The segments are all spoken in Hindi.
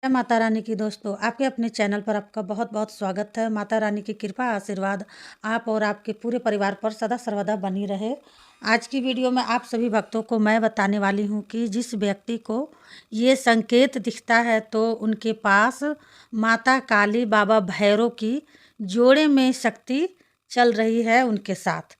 जय माता रानी की दोस्तों, आपके अपने चैनल पर आपका बहुत बहुत स्वागत है। माता रानी की कृपा आशीर्वाद आप और आपके पूरे परिवार पर सदा सर्वदा बनी रहे। आज की वीडियो में आप सभी भक्तों को मैं बताने वाली हूँ कि जिस व्यक्ति को ये संकेत दिखता है तो उनके पास माता काली बाबा भैरव की जोड़े में शक्ति चल रही है उनके साथ।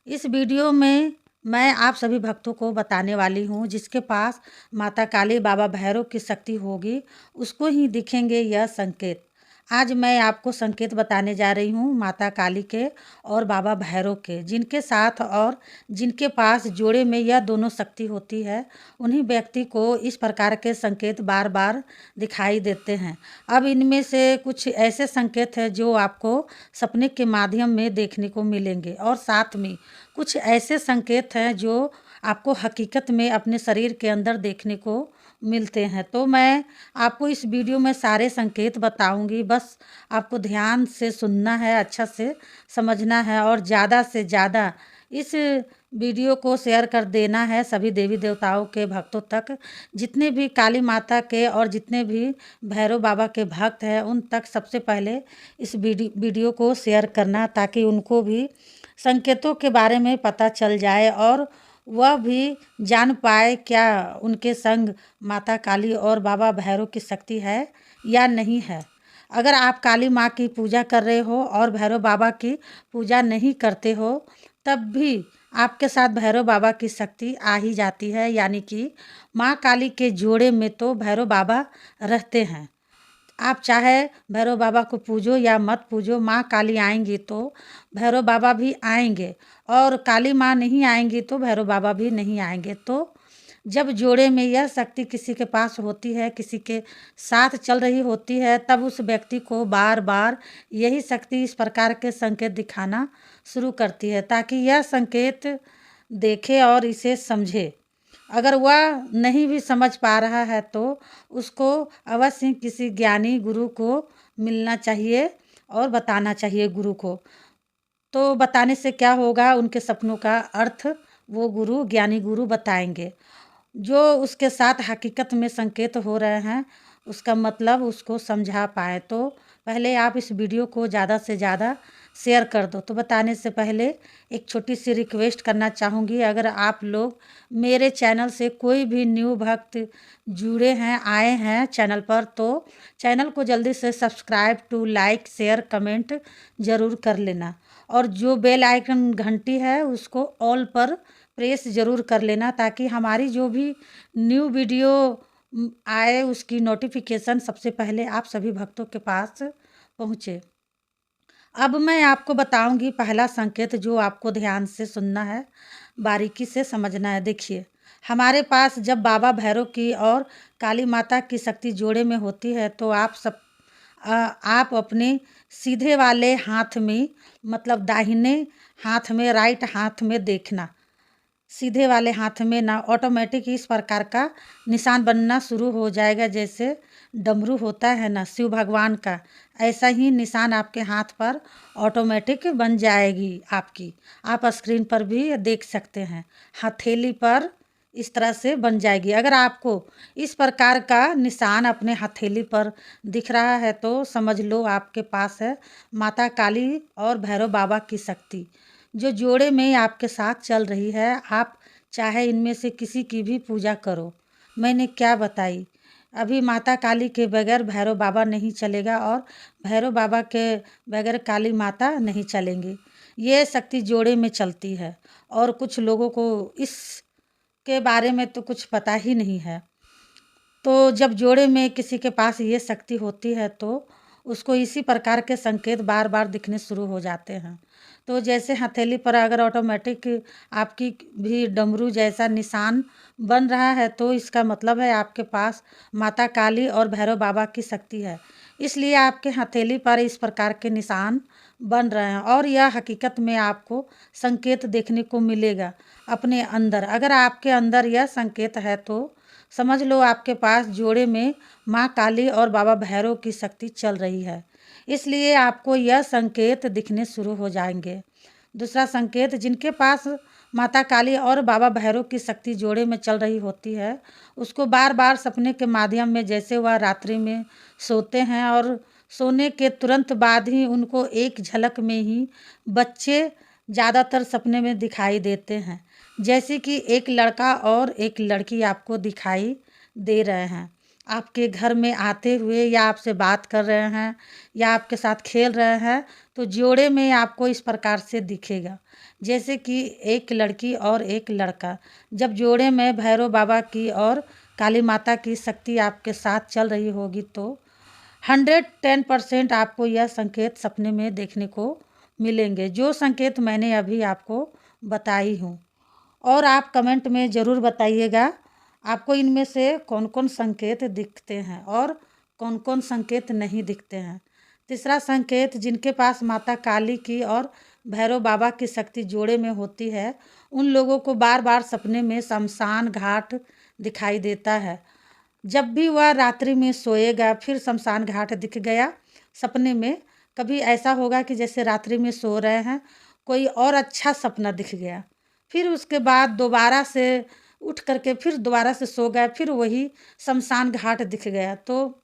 इस वीडियो में मैं आप सभी भक्तों को बताने वाली हूँ जिसके पास माता काली बाबा भैरव की शक्ति होगी उसको ही दिखेंगे यह संकेत। आज मैं आपको संकेत बताने जा रही हूँ माता काली के और बाबा भैरव के, जिनके साथ और जिनके पास जोड़े में यह दोनों शक्ति होती है उन्हीं व्यक्ति को इस प्रकार के संकेत बार बार दिखाई देते हैं। अब इनमें से कुछ ऐसे संकेत हैं जो आपको सपने के माध्यम में देखने को मिलेंगे और साथ में कुछ ऐसे संकेत हैं जो आपको हकीकत में अपने शरीर के अंदर देखने को मिलते हैं। तो मैं आपको इस वीडियो में सारे संकेत बताऊंगी, बस आपको ध्यान से सुनना है, अच्छा से समझना है और ज़्यादा से ज़्यादा इस वीडियो को शेयर कर देना है सभी देवी देवताओं के भक्तों तक। जितने भी काली माता के और जितने भी भैरव बाबा के भक्त हैं उन तक सबसे पहले इस वीडियो को शेयर करना, ताकि उनको भी संकेतों के बारे में पता चल जाए और वह भी जान पाए क्या उनके संग माता काली और बाबा भैरव की शक्ति है या नहीं है। अगर आप काली माँ की पूजा कर रहे हो और भैरव बाबा की पूजा नहीं करते हो तब भी आपके साथ भैरव बाबा की शक्ति आ ही जाती है, यानी कि माँ काली के जोड़े में तो भैरव बाबा रहते हैं। आप चाहे भैरव बाबा को पूजो या मत पूजो, माँ काली आएंगी तो भैरव बाबा भी आएंगे और काली माँ नहीं आएंगी तो भैरव बाबा भी नहीं आएंगे। तो जब जोड़े में यह शक्ति किसी के पास होती है, किसी के साथ चल रही होती है, तब उस व्यक्ति को बार बार यही शक्ति इस प्रकार के संकेत दिखाना शुरू करती है ताकि यह संकेत देखे और इसे समझे। अगर वह नहीं भी समझ पा रहा है तो उसको अवश्य किसी ज्ञानी गुरु को मिलना चाहिए और बताना चाहिए गुरु को। तो बताने से क्या होगा, उनके सपनों का अर्थ वो गुरु, ज्ञानी गुरु बताएंगे। जो उसके साथ हकीकत में संकेत हो रहे हैं उसका मतलब उसको समझा पाए। तो पहले आप इस वीडियो को ज़्यादा से ज़्यादा शेयर कर दो। तो बताने से पहले एक छोटी सी रिक्वेस्ट करना चाहूँगी, अगर आप लोग मेरे चैनल से कोई भी न्यू भक्त जुड़े हैं, आए हैं चैनल पर, तो चैनल को जल्दी से subscribe to like share comment ज़रूर कर लेना और जो बेल आइकन घंटी है उसको ऑल पर प्रेस ज़रूर कर लेना ताकि हमारी जो भी न्यू वीडियो आए उसकी नोटिफिकेशन सबसे पहले आप सभी भक्तों के पास पहुँचे। अब मैं आपको बताऊंगी पहला संकेत जो आपको ध्यान से सुनना है, बारीकी से समझना है। देखिए, हमारे पास जब बाबा भैरव की और काली माता की शक्ति जोड़े में होती है तो आप अपने सीधे वाले हाथ में, मतलब दाहिने हाथ में, राइट हाथ में देखना, सीधे वाले हाथ में ना ऑटोमेटिक इस प्रकार का निशान बनना शुरू हो जाएगा। जैसे डमरू होता है ना शिव भगवान का, ऐसा ही निशान आपके हाथ पर ऑटोमेटिक बन जाएगी आपकी। आप स्क्रीन पर भी देख सकते हैं, हथेली पर इस तरह से बन जाएगी। अगर आपको इस प्रकार का निशान अपने हथेली पर दिख रहा है तो समझ लो आपके पास है माता काली और भैरव बाबा की शक्ति जो जोड़े में आपके साथ चल रही है। आप चाहे इनमें से किसी की भी पूजा करो, मैंने क्या बताई, अभी माता काली के बगैर भैरव बाबा नहीं चलेगा और भैरव बाबा के बगैर काली माता नहीं चलेंगी। ये शक्ति जोड़े में चलती है और कुछ लोगों को इसके बारे में तो कुछ पता ही नहीं है। तो जब जोड़े में किसी के पास ये शक्ति होती है तो उसको इसी प्रकार के संकेत बार बार दिखने शुरू हो जाते हैं। तो जैसे हथेली पर अगर ऑटोमेटिक आपकी भी डमरू जैसा निशान बन रहा है तो इसका मतलब है आपके पास माता काली और भैरव बाबा की शक्ति है, इसलिए आपके हथेली पर इस प्रकार के निशान बन रहे हैं और यह हकीकत में आपको संकेत देखने को मिलेगा अपने अंदर। अगर आपके अंदर यह संकेत है तो समझ लो आपके पास जोड़े में माँ काली और बाबा भैरव की शक्ति चल रही है, इसलिए आपको यह संकेत दिखने शुरू हो जाएंगे। दूसरा संकेत, जिनके पास माता काली और बाबा भैरव की शक्ति जोड़े में चल रही होती है, उसको बार बार सपने के माध्यम में, जैसे वह रात्रि में सोते हैं और सोने के तुरंत बाद ही उनको एक झलक में ही बच्चे ज़्यादातर सपने में दिखाई देते हैं, जैसे कि एक लड़का और एक लड़की आपको दिखाई दे रहे हैं, आपके घर में आते हुए या आपसे बात कर रहे हैं या आपके साथ खेल रहे हैं, तो जोड़े में आपको इस प्रकार से दिखेगा, जैसे कि एक लड़की और एक लड़का। जब जोड़े में भैरव बाबा की और काली माता की शक्ति आपके साथ चल रही होगी तो 110% आपको यह संकेत सपने में देखने को मिलेंगे, जो संकेत मैंने अभी आपको बताई हूँ। और आप कमेंट में ज़रूर बताइएगा आपको इनमें से कौन कौन संकेत दिखते हैं और कौन कौन संकेत नहीं दिखते हैं। तीसरा संकेत, जिनके पास माता काली की और भैरव बाबा की शक्ति जोड़े में होती है, उन लोगों को बार बार सपने में शमशान घाट दिखाई देता है। जब भी वह रात्रि में सोएगा फिर शमशान घाट दिख गया सपने में, कभी ऐसा होगा कि जैसे रात्रि में सो रहे हैं, कोई और अच्छा सपना दिख गया, फिर उसके बाद दोबारा से उठ करके फिर दोबारा से सो गए, फिर वही शमशान घाट दिख गया, तो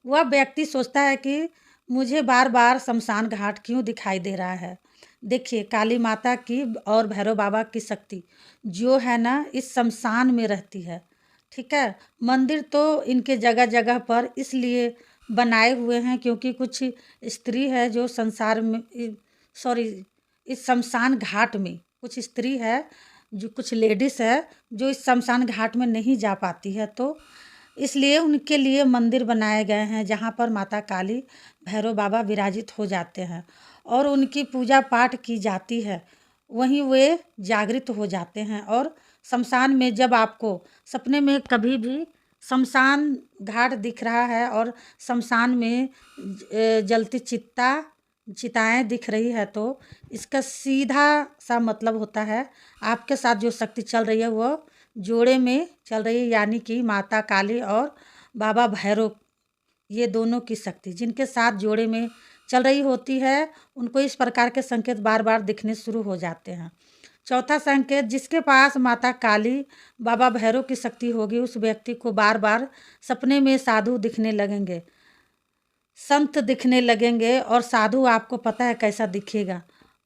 वह व्यक्ति सोचता है कि मुझे बार बार शमशान घाट क्यों दिखाई दे रहा है। देखिए, काली माता की और भैरव बाबा की शक्ति जो है ना, इस शमशान में रहती है, ठीक है। मंदिर तो इनके जगह जगह पर इसलिए बनाए हुए हैं क्योंकि कुछ स्त्री है जो संसार में, सॉरी, इस शमशान घाट में कुछ स्त्री है, जो कुछ लेडीज़ है जो इस शमशान घाट में नहीं जा पाती है, तो इसलिए उनके लिए मंदिर बनाए गए हैं जहाँ पर माता काली भैरव बाबा विराजित हो जाते हैं और उनकी पूजा पाठ की जाती है। वहीं वे जागृत हो जाते हैं और शमशान में जब आपको सपने में कभी भी शमशान घाट दिख रहा है और शमशान में जलती चिताएं दिख रही है, तो इसका सीधा सा मतलब होता है आपके साथ जो शक्ति चल रही है वो जोड़े में चल रही है, यानी कि माता काली और बाबा भैरव, ये दोनों की शक्ति जिनके साथ जोड़े में चल रही होती है, उनको इस प्रकार के संकेत बार बार दिखने शुरू हो जाते हैं। चौथा संकेत, जिसके पास माता काली बाबा भैरव की शक्ति होगी, उस व्यक्ति को बार बार सपने में साधु दिखने लगेंगे, संत दिखने लगेंगे। और साधु आपको पता है कैसा दिखेगा,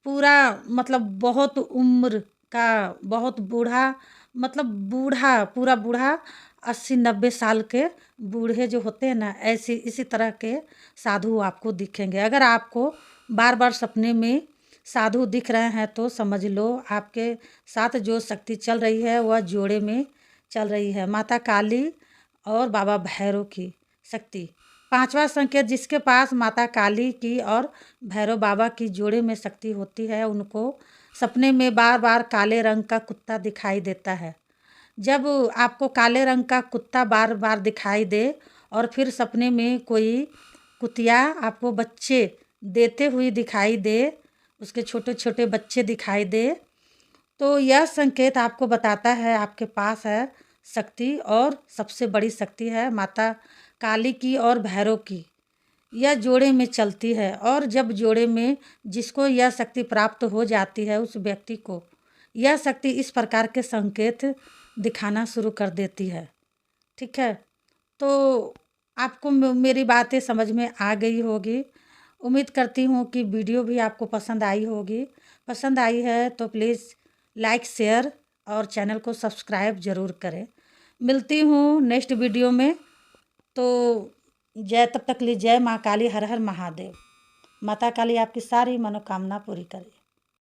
पूरा मतलब बहुत उम्र का, बहुत बूढ़ा, मतलब बूढ़ा, पूरा बूढ़ा, 80-90 साल के बूढ़े जो होते हैं ना, ऐसे इसी तरह के साधु आपको दिखेंगे। अगर आपको बार बार सपने में साधु दिख रहे हैं तो समझ लो आपके साथ जो शक्ति चल रही है वह जोड़े में चल रही है, माता काली और बाबा भैरव की शक्ति। पांचवा संकेत, जिसके पास माता काली की और भैरव बाबा की जोड़े में शक्ति होती है, उनको सपने में बार बार काले रंग का कुत्ता दिखाई देता है। जब आपको काले रंग का कुत्ता बार बार दिखाई दे और फिर सपने में कोई कुतिया आपको बच्चे देते हुए दिखाई दे, उसके छोटे छोटे बच्चे दिखाई दे, तो यह संकेत आपको बताता है आपके पास है शक्ति, और सबसे बड़ी शक्ति है माता काली की और भैरव की, यह जोड़े में चलती है। और जब जोड़े में जिसको यह शक्ति प्राप्त हो जाती है, उस व्यक्ति को यह शक्ति इस प्रकार के संकेत दिखाना शुरू कर देती है, ठीक है। तो आपको मेरी बातें समझ में आ गई होगी। उम्मीद करती हूँ कि वीडियो भी आपको पसंद आई होगी। पसंद आई है तो प्लीज़ लाइक, शेयर और चैनल को सब्सक्राइब ज़रूर करें। मिलती हूँ नेक्स्ट वीडियो में, तो तब तक लिए जय माँ काली, हर हर महादेव। माता काली आपकी सारी मनोकामना पूरी करे।